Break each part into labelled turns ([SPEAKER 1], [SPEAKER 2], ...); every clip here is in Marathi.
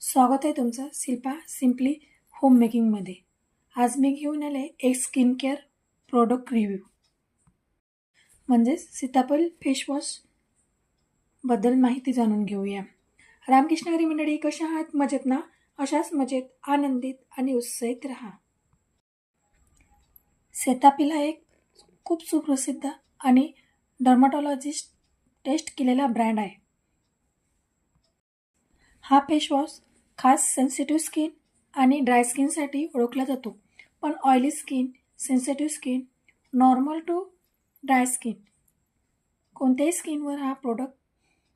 [SPEAKER 1] स्वागत आहे तुमचं शिल्पा सिम्पली होम मेकिंगमध्ये. आज मी घेऊन आले एक स्किन केअर प्रोडक्ट रिव्ह्यू, म्हणजेच सीताफळ फेसवॉशबद्दल माहिती जाणून घेऊया. रामकृष्ण मंडळी, कशा आहात? मजेत ना? अशाच मजेत, आनंदित आणि उत्साहित राहा. सीताफळ हा एक खूप सुप्रसिद्ध आणि डर्माटॉलॉजिस्ट टेस्ट केलेला ब्रँड आहे. हा फेसवॉश खास सेन्सिटिव्ह स्किन आणि ड्राय स्किनसाठी ओळखला जातो. पण oily skin, sensitive skin, normal to dry skin कोणत्याही स्किनवर हा प्रोडक्ट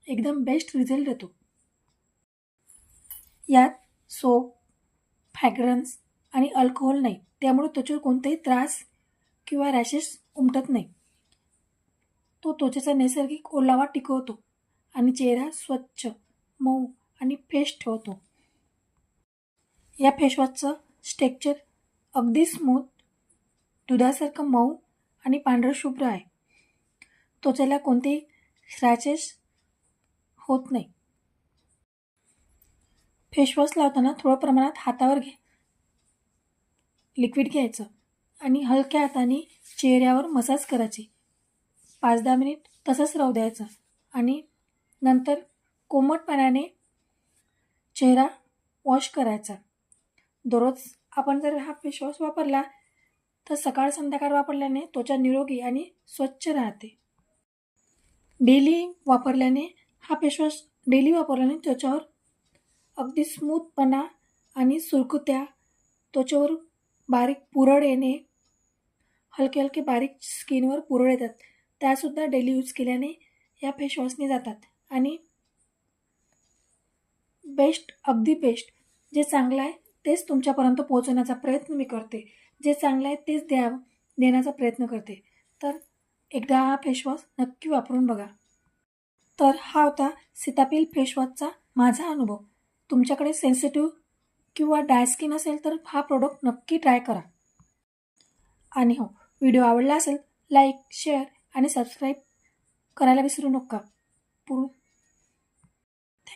[SPEAKER 1] एकदम बेस्ट रिझल्ट देतो. यात सोप, फ्रॅग्रन्स आणि अल्कोहोल नाही, त्यामुळे त्वचेवर कोणताही त्रास किंवा रॅशेस उमटत नाही. तो त्वचेचा नैसर्गिक ओलावा टिकवतो आणि चेहरा स्वच्छ, मऊ आणि फ्रेश ठेवतो. या फेसवॉशचं टेक्स्चर अगदी स्मूथ, दुधासारखं मऊ आणि पांढरशुभ्र आहे. त्वचेला कोणतेही स्क्रॅचेस होत नाही. फेसवॉश लावताना थोडं प्रमाणात हातावर लिक्विड घ्यायचं आणि हलक्या हाताने चेहऱ्यावर मसाज करायची. 5-10 मिनिट तसंच राहू द्यायचं आणि नंतर कोमट पाण्याने चेहरा वॉश करायचा. दररोज आपण जर हा फेसवॉश वापरला तर सकाळ संध्याकाळ वापरल्याने त्वचा निरोगी आणि स्वच्छ राहते. डेली वापरल्याने त्वचावर अगदी स्मूथपणा आणि सुरकुत्या, त्वचेवर बारीक पुरळ येणे, हलके हलके बारीक स्किनवर पुरळ येतात, त्यासुद्धा डेली यूज केल्याने या फेसवॉशने जातात. आणि अगदी बेस्ट, जे चांगलं आहे तेच तुमच्यापर्यंत पोहोचवण्याचा प्रयत्न मी करते. जे चांगलं आहे तेच देण्याचा प्रयत्न करते. तर एकदा हा फेसवॉश नक्की वापरून बघा. तर हा होता सीताफळ फेसवॉशचा माझा अनुभव. तुमच्याकडे सेन्सिटिव्ह किंवा ड्राय स्किन असेल तर हा प्रोडक्ट नक्की ट्राय करा. आणि हो, व्हिडिओ आवडला असेल लाईक, शेअर आणि सबस्क्राईब करायला विसरू नका.